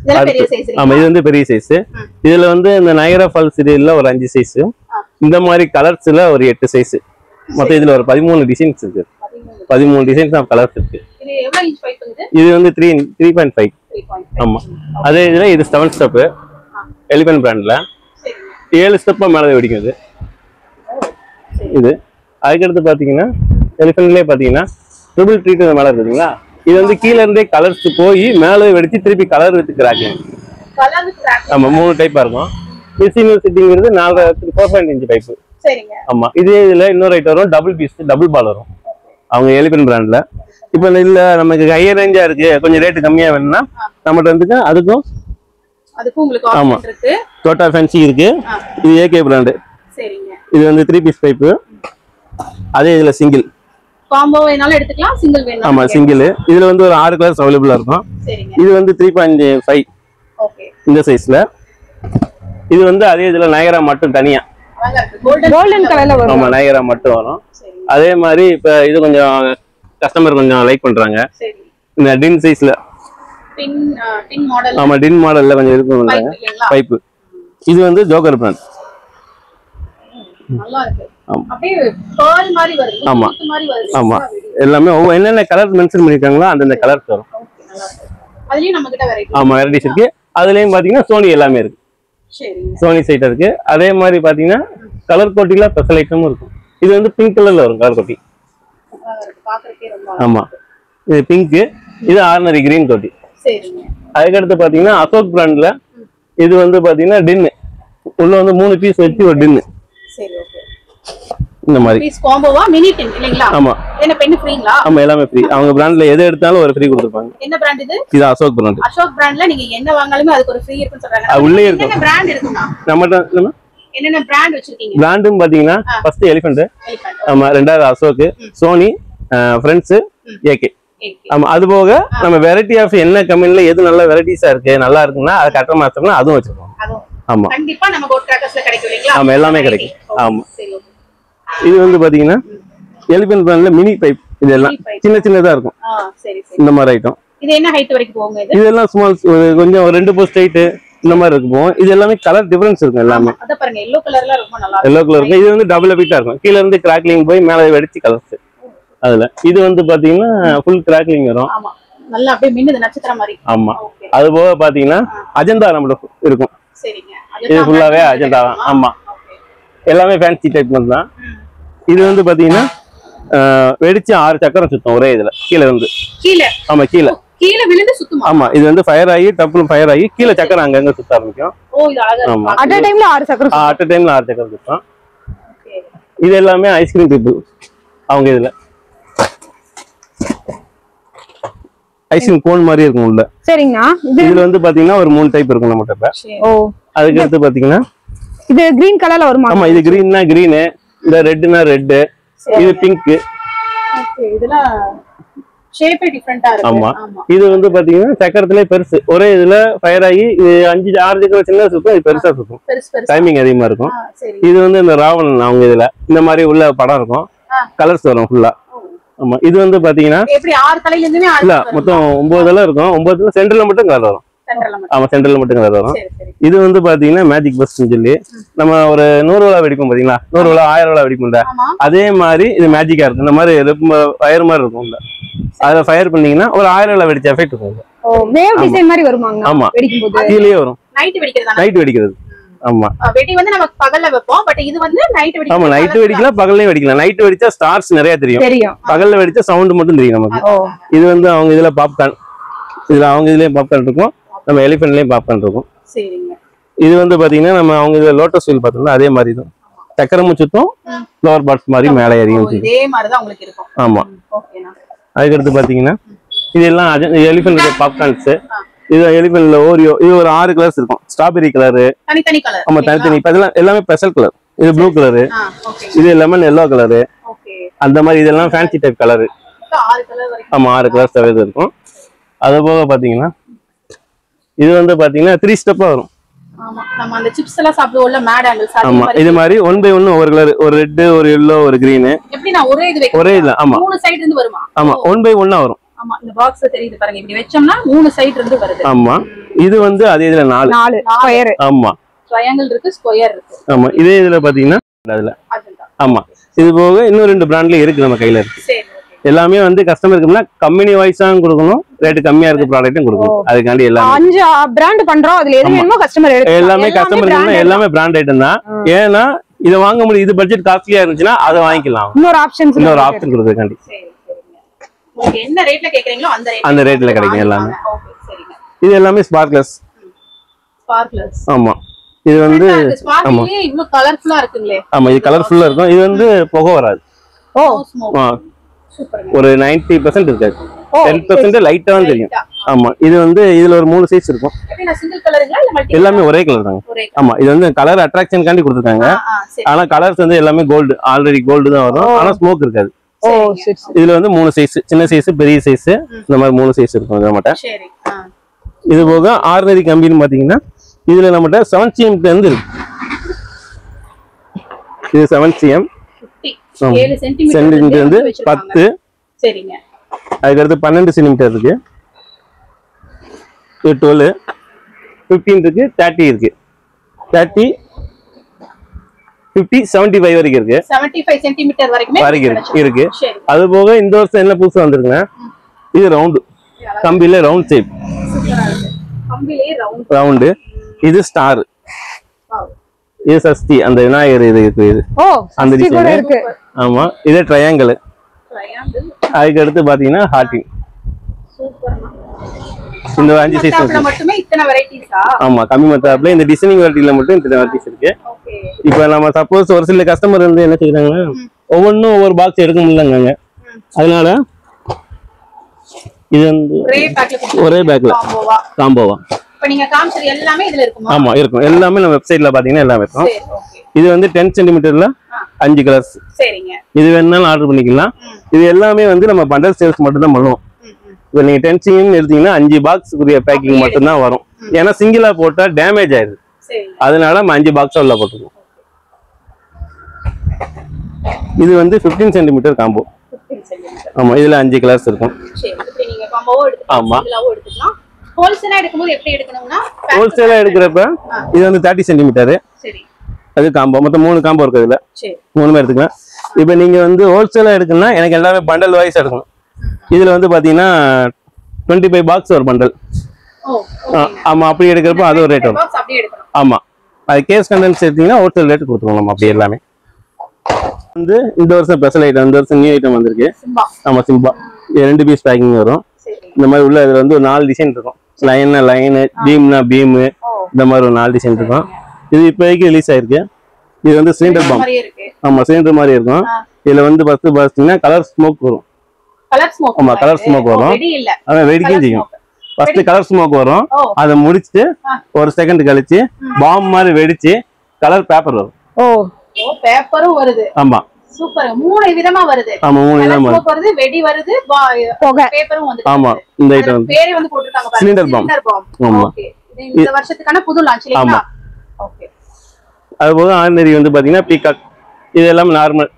இதெல்லாம் பெரிய சைஸ். ஆமா, இது வந்து பெரிய சைஸ். இதுல வந்து இந்த நயரா ஃபால்ஸ் சீரியல்ல ஒரு 5 சைஸ், இந்த மாதிரி கலர்ஸ்ல ஒரு 8 சைஸ். மொத்தம் இதுல ஒரு 13 டிசைன்ஸ் இருக்கு. 13 டிசைன்ஸ் ஆஃப் கலர்ஸ் இருக்கு. இது எவ்வளவு இன்ச் பைப்புங்க? இது வந்து 3.5. ஆமா, அதே இதுல இது 7 ஸ்டெப் எலிபன் பிராண்ட்ல 7 ஸ்டெப்பா மேலே வெடிக்கும் இது. அதுக்கடுத்து பாத்தீங்கன்னா எலிபன்ட்லயே பாத்தீங்கன்னா ட்ரிபிள் ட்ரீட் மேல இருக்குங்களா, இது வந்து கீழ இருந்தே கலர்ஸ் போய் மேலே வெடிச்சு திருப்பி கலர் வித் கிராக்கிங். ஆமா, 3 டைப்பா இருக்கும். மிஷின் சிட்டிங்கிறது 4.5 இன்ச் பைப்பு. சரிங்க. ஆமா, இதே இதுல இன்னொரு ஐட்டம் வரும், டபுள் பீஸ் டபுள் பால் வரும் அவங்க எலிபன் பிராண்ட்ல. இப்போ இல்ல நமக்கு ஹையர் ரேஞ்சா இருக்கு, கொஞ்சம் ரேட் கம்மியா வேணும்னா நம்மகிட்ட வந்துக்கு அதுக்கும் உங்களுக்கு ஆப்ஷன் இருக்கு. சோட்டா ஃபேன்சி இருக்கு. இது ஏகே பிராண்ட். சரிங்க. இது வந்து 3 பீஸ் பைப்பு. அதே இதுல சிங்கிள் காம்போ வேணாலும் எடுத்துக்கலாம், சிங்கிள் வேணாலும். ஆமா, சிங்கிள். இதுல வந்து ஒரு 6 கலர்ஸ் அவைலபிளா இருக்கும். சரிங்க. இது வந்து 3.5. ஓகே, இந்த சைஸ்ல. இது வந்து அதே இதுல நயரா மட்டும் தனியா கோல்டன் கலர்ல வரும். ஆமா, நயரா மட்டும் வரும். அதே மாதிரி இப்ப இது கொஞ்சம் கஸ்டமர் கொஞ்சம் லைக் பண்றாங்க. சரி, இந்த டின் சைஸ்ல டின் மாடல். ஆமா, டின் மாடல்ல கொஞ்சம் இது பண்றாங்க பைப்பு. இது வந்து ஜோக்கர் பிராண்ட். நல்லா இருக்கு. அப்படியே pearl மாதிரி வருது, முத்து மாதிரி வருது. ஆமா, எல்லாமே என்னென்ன கலர் மென்ஷன் பண்ணிருக்காங்களோ அந்த கலர்ஸ் வரும். அதுலயும் நம்ம கிட்ட வெரைட்டி. ஆமா, வெரைட்டிஸ் இருக்கு. அதுலயும் பாத்தீங்கன்னா சோனி எல்லாமே இருக்கு. சரிங்க. சோனி சைட் இருக்கு. அதே மாதிரி பாத்தீங்கன்னா கலர் கோட்டில ஸ்பெஷல் ஐட்டமும் இருக்கும். இது வந்து பிங்க் கலர்ல வரும் கலர் கோட்டி. பாக்குறதுக்கே ரொம்ப. ஆமா, இது பிங்க். இது ஆர்டினரி கிரீன் கோட்டி. சரிங்க. அதுக்கடுத்து பாத்தீங்கன்னா அசோக் பிராண்ட்ல இது வந்து பாத்தீங்கன்னா டின்னு உள்ள வந்து 3 பீஸ் வச்சு ஒரு டின்னு. சரி, ஓகே. இந்த மாதிரி பீஸ் காம்போவா மினி டின் இல்லீங்களா? ஆமா. என்ன பென் ஃப்ரீங்களா? ஆமா, எல்லாமே ஃப்ரீ. அவங்க பிராண்ட்ல எது எடுத்தாலும் ஒரு ஃப்ரீ கொடுத்துருப்பாங்க. என்ன பிராண்ட் இது? இது அசோக் பிராண்ட். அசோக் பிராண்ட்ல நீங்க என்ன வாங்குனாலுமே அதுக்கு ஒரு ஃப்ரீ இருக்குன்னு சொல்றாங்க. உள்ளே இருக்கும். என்ன பிராண்ட் இருக்குன்னா? நம்மட்ட என்னென்ன பிராண்ட் வச்சிருக்கீங்க? பிராண்டும் பாத்தீங்கன்னா ஃபர்ஸ்ட் எலிஃபண்ட். ஆமா, ரெண்டாவது அசோக், சோனி, ஃப்ரெண்ட்ஸ், ஏகே. ஆமா, அது போக நம்ம வெரைட்டி ஆஃப் என்ன கம்பெனில எது நல்ல வெரைட்டிஸா இருக்கு நல்லா இருக்குன்னா அது கட்ட மாஸ்டர்னா அதுவும் வச்சிருக்கோம். ஆமா, கண்டிப்பா நம்ம கோட் கிராக்கர்ஸ்ல கிடைக்கும் இல்லீங்களா? ஆமா, எல்லாமே கிடைக்கும். ஆமா. சரி, ஓகே. இது வந்து பாத்தீங்கன்னா எலிபன் பிராண்ட்ல மினி பைப். இதெல்லாம் சின்ன சின்னதா இருக்கும். சரி சரி. இந்த மாதிரி ஐட்டம். இது என்ன ஹைட் வரைக்கும் போகுங்க இது? இதெல்லாம் ஸ்மால், கொஞ்சம் 2 போஸ்ட் ஹைட் இந்த மாதிரி இருக்கும். இது எல்லாமே கலர் டிஃபரன்ஸ் இருக்கும் எல்லாமே. அத பாருங்க, எல்லோ கலர்ல ரொம்ப நல்லா இருக்கு. எல்லோ கலர் இருக்கு. இது வந்து டபுள் பீட்டா இருக்கும். கீழ இருந்து கிராக்லிங் போய் மேலே வெடிச்சு கலர்ஸ். அதுல இது வந்து பாத்தீங்கன்னா ஃபுல் கிராக்லிங் வரும். ஆமா, நல்லா அப்படியே மின்னுது நட்சத்திரம் மாதிரி. ஆமா, அது போக பாத்தீங்கன்னா அஜந்தா நம்மளுக்கு இருக்கும். சரிங்க. இது ஃபுல்லாவே அஜந்தா தான். ஆமா, எல்லாமே ஃபேன்சி டைப் தான். இது வந்து பாத்தீங்கன்னா வெடிச்சு 6 சக்கரம் சுத்தும் ஒரே இதுல கீழ இருந்து. கீழ? ஆமா, கீழ விழுந்து சுத்துமா? ஆமா, இது வந்து ஃபயர் ஆகி டப்புல ஃபயர் ஆகி கீழ சக்கரம் அங்கங்க சுத்த ஆரம்பிக்கும். ஓ, இது அழகா இருக்கு. அட் a டைம்ல 6 சக்கரம். அட் a டைம்ல 6 சக்கரம் சுத்தும். இது எல்லாமே ஐஸ்கிரீம் பீப்பிள் அவங்க இதுல. ஐஸ்கிரீம் கோன் மாதிரி இருக்கும் உள்ள. சரிங்கண்ணா. இதுல வந்து பாத்தீங்கன்னா ஒரு 3 டைப் இருக்கும் நம்ம கிட்ட. ஓ, அதுக்கு அடுத்து பாத்தீங்கன்னா இது கிரீன் கலர்ல வருமா? ஆமா, இது கிரீன்னா கிரீன், இந்த ரெட்னா ரெட், இது பிங்க். ஓகே. இதெல்லாம் ஷேப்பே டிஃபரண்டா இருக்கு. ஆமா. இது வந்து பாத்தீங்கன்னா சக்கரத்திலே பெருசு, ஒரே இதுல ஃபயர் ஆகி இது 5-6 சக்கரம் சின்ன சுத்தும், இது பெருசா சுத்தும், டைமிங் அதிகமா இருக்கும். இது வந்து இந்த ராவணன் அவங்க இதுல இந்த மாதிரி உள்ள படம் இருக்கும், கலர்ஸ் வரும் ஃபுல்லா. ஆமா. இது வந்து பாத்தீங்கன்னா எப்படி 6 தலையில இருந்துமே இல்ல மொத்தம் 9 தலை இருக்கும், 9 சென்டர்ல மட்டும் கலர் வரும். ஆமா, சென்டர்ல மட்டும் கலர் வரும். இது வந்து பாத்தீங்கன்னா மேஜிக் பஸ்ட்னு சொல்லி நம்ம ஒரு 100 விழா வெடிக்கும் பாத்தீங்களா, 100 விழா 1000 விழா வெடிக்கும்ல, அதே மாதிரி இது மேஜிக்கா இருக்கும். இந்த மாதிரி ஃபயர் மாதிரி இருக்கும், அதுல ஃபயர் பண்ணீங்கன்னா ஒரு 1000 விழா வெடிச்ச எஃபெக்ட் இருக்கும். வேவ் டிசைன் மாதிரி வருமாங்க. ஆமா, வெடிக்கும்போது கீழே வரும். நைட் வெடிக்கிறது. ஆமா, வெடி வந்து நம்ம பகல்ல வைப்போம், பட் இது வந்து நைட் வெடிக்கும். ஆமா, நைட் வெடிக்கலாம், பகல்லயும் வெடிக்கலாம். நைட் வெடிச்சா ஸ்டார்ஸ் நிறைய தெரியும், பகல்ல வெடிச்சா சவுண்ட் மட்டும் தெரியும் நமக்கு. இது வந்து அவங்க இதுல பாப்கார்ன், இதுல அவங்க இதுலயும் பாப்கார்ன் இருக்கும், நம்ம எலிஃபென்ட்லயும் பாப்கார்ன் இருக்கும். சரிங்க. இது வந்து பாத்தீங்கன்னா நம்ம அவங்க இதுல லோட்டஸ் வீல் பார்த்தோம்னா அதே மாதிரி தான், சக்கரமும் சுத்தம், ஃப்ளவர் பாட்ஸ் மாதிரி மேலே ஏறியும் இதே மாதிரி தான் உங்களுக்கு இருக்கும். ஆமா. ஓகேனா. அதுக்கடுத்து பாத்தீங்கன்னா இதெல்லாம் எலிஃபென்ட் பாப்கார்ன்ஸ். இது எலிஃபென்ட்ல ஓரியோ, இது ஒரு 6 கலர்ஸ் இருக்கும். ஸ்ட்ராபெரி கலரு, தனித்தனி கலர். ஆமா, தனித்தனி. இப்ப இதெல்லாம் எல்லாமே ஸ்பெஷல் கலர். இது ப்ளூ கலரு, இது லெமன் எல்லோ கலரு, அந்த மாதிரி இதெல்லாம் ஃபேன்சி டைப் கலரு. 6 கலர் வரைக்கும். ஆமா, 6 கலர்ஸ் அவைலபிள் இருக்கும். அது போக பாத்தீங்கன்னா இது வந்து பாத்தீங்கன்னா 3 ஸ்டெப்பா வரும். ஆமா, நம்ம அந்த சிப்ஸ் எல்லாம் சாப்பிடுவோம்ல மேட் ஆங்கிள்ஸ், அதே ஆமா, மாதிரி இது மாதிரி 1 by 1 ஒவ்வொரு கலர், ஒரு ரெட், ஒரு yellow, ஒரு green. எப்படி நான் ஒரே இது வைக்கிறேன்? ஒரே இல்ல. ஆமா, 3 சைடு இருந்து வருமா? ஆமா, 1 by 1 வரும். ஆமா, இந்த பாக்ஸ் தெரியுது பாருங்க, இப்படி வெச்சோம்னா 3 சைடு இருந்து வருது. ஆமா, இது வந்து அதே இதுல 4 ஸ்கொயர். ஆமா, ட்ரையாங்கிள் இருக்கு, ஸ்கொயர் இருக்கு. ஆமா, இதே இதுல பாத்தீங்கன்னா அதுல. அதுதான். ஆமா, இது போக இன்னும் 2 பிராண்ட்ல இருக்கு நம்ம கையில இருக்கு. சரி, ஓகே. எல்லாமே வந்து கஸ்டமருக்குனா கம்பெனி வைஸாவும் கொடுக்கணும், ரேட் கம்மியா இருக்க ப்ராடக்ட்டும் கொடுக்கணும். அதுக்காண்டி எல்லாமே 5 பிராண்ட் பண்றோம், அதுல எது வேணுமோ கஸ்டமர் எடுக்கலாம். எல்லாமே கஸ்டமருக்கு எல்லாமே பிராண்ட் ஐட்டம் தான். ஏன்னா இத வாங்க முடியும், இது பட்ஜெட் காஸ்ட்லியா இருந்துச்சுன்னா அதை வாங்கிக்கலாம். இன்னொரு ஆப்ஷன் கொடுக்கறதுக்காண்டி. சரி, சரிங்க. உங்களுக்கு என்ன ரேட்ல கேக்குறீங்களோ அந்த ரேட்ல கிடைக்கும் எல்லாமே. ஓகே, சரிங்க. இது எல்லாமே ஸ்பார்க்லஸ். ஸ்பார்க்லஸ். ஆமா, இது வந்து ஆமா, இவ்ளோ கலர்ஃபுல்லா இருக்குங்களே. ஆமா, இது கலர்ஃபுல்லா இருக்கும். இது வந்து புகை வராது. ஓ, சூப்பர்ங்க. ஒரு 90% இருக்காது, 10% லைட்டா தான் தெரியும். ஆமா, இது வந்து இதுல ஒரு 3 சைஸ் இருக்கும். எப்படினா சிங்கிள் கலருங்களா இல்ல மல்டி? எல்லாமே ஒரே கலர் தாங்க. ஆமா, இது வந்து கலர் அட்ராக்ஷன் காண்டி கொடுத்திருக்காங்க. ஆனா கலர்ஸ் வந்து எல்லாமே கோல்டு, ஆல்ரெடி கோல்டு தான் வரும். ஆனா ஸ்மோக் இருக்காது. ஓ, சரி. இதுல வந்து 3 சைஸ், சின்ன சைஸ், பெரிய சைஸ், இந்த மாதிரி 3 சைஸ் இருக்கும் இத மட்டும். சரி. இது போக ஆர்டினரி கம்பின்னு பாத்தீங்கன்னா இதுல நம்மட்ட 7 cm இருந்து இருக்கு. இது 7 cm, 7 சென்டிமீட்டர் இருந்து 10. சரிங்க. அதுக்கு அடுத்து 12 சென்டிமீட்டர் இருக்கு, இது 12, 15 இருக்கு, 30 இருக்கு, 30, 50, 75 வரைக்கும் இருக்கு. 75 சென்டிமீட்டர் வரைக்கும் இருக்கு. அது போக இந்த வருஷம் என்ன புதுசா வந்திருக்குங்க, இது ரவுண்டு கம்பியில ரவுண்ட் ஷேப். கம்பியிலே ரவுண்டு. இது ஸ்டார். இது சஷ்டி, அந்த விநாயகர் இது இருக்கு. இது அந்த டிசைன் இருக்கு. ஆமா, இது ட்ரையாங்கிள். அதுக்கு அடுத்து பாத்தீங்கன்னா ஹார்டிங். இந்த 5 சைஸ் மட்டுமே இத்தனை வெரைட்டிஸா? ஆமா, கம்மி மத்தாப்ல இந்த டிசைனிங் வெரைட்டில மட்டும் இத்தனை வெரைட்டிஸ் இருக்கு. இப்போ நம்ம சப்போஸ் ஒரு சில கஸ்டமர் வந்து என்ன செய்யறாங்கன்னா ஒவ்வொன்றும் ஒவ்வொரு பாக்ஸ் எடுக்க முடியலங்க, அதனால இது வந்து ஒரே பேக்ல காம்போவா. இப்ப நீங்க காமிச்சது எல்லாமே இதுல இருக்குமா? ஆமா, இருக்கும். எல்லாமே நம்ம வெப்சைட்ல பாத்தீங்கன்னா எல்லாமே இருக்கும். இது வந்து 10 சென்டிமீட்டர்ல 5 கலர்ஸ். சரிங்க. இது வேணாலும் ஆர்டர் பண்ணிக்கலாம். இது எல்லாமே வந்து நம்ம பண்டல் சேல்ஸ் மட்டும் தான் பண்ணுவோம். இப்போ நீங்க 10 cm எடுத்தீங்கன்னா 5 பாக்ஸ்க்குரிய பேக்கிங் மட்டும் தான் வரும். ஏன்னா சிங்கிளா போட்டா டேமேஜ் ஆயிடுது, அதனால நம்ம 5 பாக்ஸ் உள்ள போட்டுருவோம். இது வந்து 15 சென்டிமீட்டர் காம்போ. ஆமா, இதுல 5 கலர்ஸ் இருக்கும். ஆமா, ஹோல்சேலா எடுக்கும்போது எப்படி எடுக்கணும்னா, ஹோல்சேலா எடுக்கிறப்ப இது வந்து 30 சென்டிமீட்டர். சரி, அது காம்போ. மொத்தம் 3 காம்போ இருக்கு இதுல. சரி, 3 எடுத்துக்கலாம். இப்போ நீங்க வந்து ஹோல்சேலா எடுக்கணும்னா எனக்கு எல்லாமே பண்டல் வைஸ் எடுக்கணும். இதுல வந்து பாத்தீங்கன்னா 25 பாக்ஸ் ஒரு பண்டல். ஆமா, அப்படி எடுக்கிறப்ப அது ஒரு ரேட் வரும். ஆமா, அது கேஸ் கண்டென்ட்ஸ் எடுத்தீங்கன்னா ஹோல்சேல் ரேட் கொடுத்துருவோம் நம்ம. அப்படி எல்லாமே வந்து இந்த வருஷம் ஸ்பெஷல் ஐட்டம், இந்த வருஷம் நியூ ஐட்டம் வந்திருக்கு. ஆமா, சிம்பா 2 பீஸ் பேக்கிங் வரும். இந்த மாதிரி உள்ள இதுல வந்து ஒரு 4 டிசைன் இருக்கும். லைன்னா லைனு, பீம்னா பீமு, இந்த மாதிரி ஒரு 4 டிசைன் இருக்கும். இது இப்போதைக்கு ரிலீஸ் ஆயிருக்கு. இது வந்து சிலிண்டர் பாம். ஆமா, சிலிண்டர் மாதிரி இருக்கும். இதுல வந்து ஃபர்ஸ்ட் பாத்தீங்கன்னா கலர் ஸ்மோக் வரும். ஆமா, கலர் ஸ்மோக் வரும். அதான் வெடிக்கும் செய்யும். ஃபர்ஸ்ட் கலர் ஸ்மோக் வரும், அதை முடிச்சுட்டு ஒரு செகண்ட் கழிச்சு பாம் மாதிரி வெடிச்சு கலர் பேப்பர் வரும். பேப்பரும் வருது. ஆமா, சூப்பர். 3 விதமா வருது. ஆமா 3 விதமா வருது, வெடி வருது, பேப்பரும் வந்து. ஆமா இந்த ஐட்டம் வந்து பேரே வந்து போட்டுருக்காங்க பாருங்க. Cylinder bomb. ஆமா. ஓகே. இது இந்த வருஷத்துக்கான புது லான்ச் இல்லையா? ஓகே. அது போக ஆர்டினரி வந்து பாத்தீங்கன்னா பீகாக் இது எல்லாம் நார்மல்.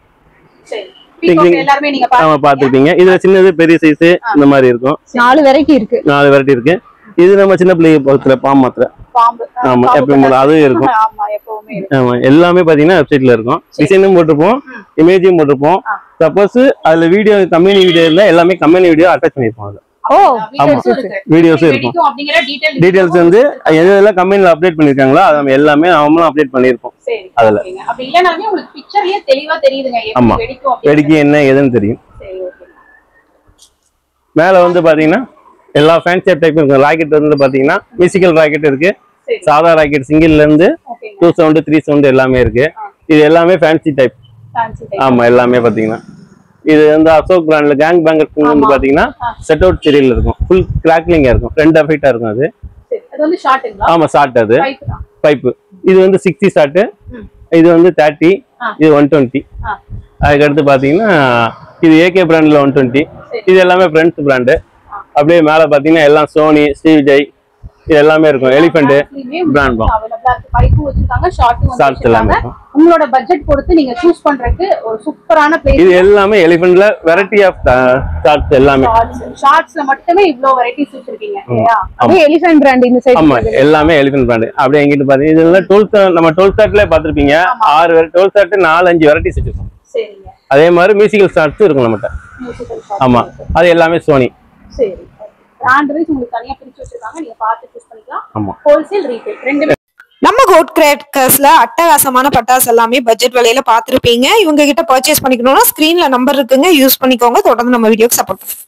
சரி. பீகாக் எல்லாரும் நீங்க பாத்துட்டீங்க. இதுல சின்னது பெரிய சைஸ் இந்த மாதிரி இருக்கும். 4 வெரைட்டி இருக்கு. 4 வெரைட்டி இருக்கு. இது நம்ம சின்ன பிள்ளை பக்கத்துல பாம்பு மாத்திரை. ஆமா எப்பவுமே அதுவும் இருக்கும். ஆமா எப்பவுமே இருக்கும். ஆமா எல்லாமே பாத்தீங்கன்னா வெப்சைட்ல இருக்கும். டிசைனும் போட்டுப்போம், இமேஜும் போட்டுப்போம். சப்போஸ் அதுல வீடியோ கம்பெனி வீடியோ இல்ல எல்லாமே கம்பெனி வீடியோ அட்டாச் பண்ணிருப்போம் அதுல. வீடியோஸும் இருக்கும். டீடைல்ஸ் வந்து எதெல்லாம் கம்பெனில அப்டேட் பண்ணிருக்காங்களோ அது எல்லாமே நாமளும் அப்டேட் பண்ணிருப்போம் அதுல. அப்படி இல்லனாவே உங்களுக்கு பிக்சர்லயே தெளிவா தெரியுதுங்க எப்படி வெடிக்கும் அப்படி. வெடிக்கு என்ன ஏதுன்னு தெரியும். சரி ஓகே. மேல வந்து பாத்தீங்கன்னா எல்லா ஃபேன்சி டைப் இருக்கு. ராக்கெட் வந்து பாத்தீங்கன்னா மியூசிக்கல் ராக்கெட் இருக்கு, சாதா ராக்கெட் சிங்கிள்ல இருந்து 2 சவுண்ட் 3 சவுண்ட் எல்லாமே இருக்கு. இது எல்லாமே ஃபேன்சி டைப். ஆமா எல்லாமே பாத்தீங்கன்னா இது வந்து அசோக் பிராண்ட்ல கேங் பேங்கர்ஸ் வந்து பாத்தீங்கன்னா செட் அவுட் சீரியல் இருக்கும். ஃபுல் கிராக்லிங்கா இருக்கும், ஃப்ரண்ட் எஃபெக்ட்டா இருக்கும். அது அது வந்து ஷார்ட்ங்களா? ஆமா ஷார்ட். அது பைப். இது வந்து 60 ஷார்ட், இது வந்து 30, இது 120. அதுக்கு அடுத்து பாத்தீங்கன்னா இது ஏகே பிராண்ட்ல 120. இது எல்லாமே ஃப்ரெண்ட்ஸ் பிராண்டு. அப்படியே மேல பாத்தீங்கன்னா எல்லாம் சோனி, ஸ்ரீ விஜய் இது எல்லாமே இருக்கும். எலிஃபென்ட் பிராண்ட் தான். பைப்பும் வச்சிருக்காங்க, ஷார்ட்டும் எல்லாமே. உங்களோட பட்ஜெட் பொறுத்து நீங்க சூஸ் பண்றதுக்கு ஒரு சூப்பரான பிளேஸ். இது எல்லாமே எலிஃபென்ட்ல வெரைட்டி ஆஃப் ஷார்ட்ஸ் எல்லாமே. ஷார்ட்ஸ்ல மட்டுமே இவ்ளோ வெரைட்டிஸ் வச்சிருக்கீங்க இல்லையா? அப்படியே எலிஃபென்ட் பிராண்ட் இந்த சைடு. ஆமா எல்லாமே எலிஃபென்ட் பிராண்ட். அப்படியே எங்கிட்ட பாத்தீங்கன்னா இதெல்லாம் 12 நம்ம 12 ஷார்ட்ல பாத்திருப்பீங்க. 6 12 ஷார்ட் 4-5 வெரைட்டிஸ் வச்சிருக்கோம். சரிங்க. அதே மாதிரி மியூசிக்கல் ஷார்ட்ஸ் இருக்கும் நம்மகிட்ட. ஆமா அது எல்லாமே சோனி. சரி. பிராண்ட் வைஸ் உங்களுக்கு தனியா பிரிச்சு வச்சிருக்காங்க, நீங்க பார்த்து சூஸ் பண்ணிக்கலாம். ஆமா ஹோல்சேல் ரீட்டைல் ரெண்டுமே. நம்ம கோட் கிராக்கர்ஸ்ல அட்டகாசமான பட்டாசு எல்லாமே பட்ஜெட் விலையில பாத்திருப்பீங்க. இவங்க கிட்ட பர்ச்சேஸ் பண்ணிக்கணும்னா ஸ்கிரீன்ல நம்பர் இருக்குங்க, யூஸ் பண்ணிக்கோங்க. தொடர்ந்து நம்ம வீடியோக்கு சப்போர்ட் பண்ணுங்க.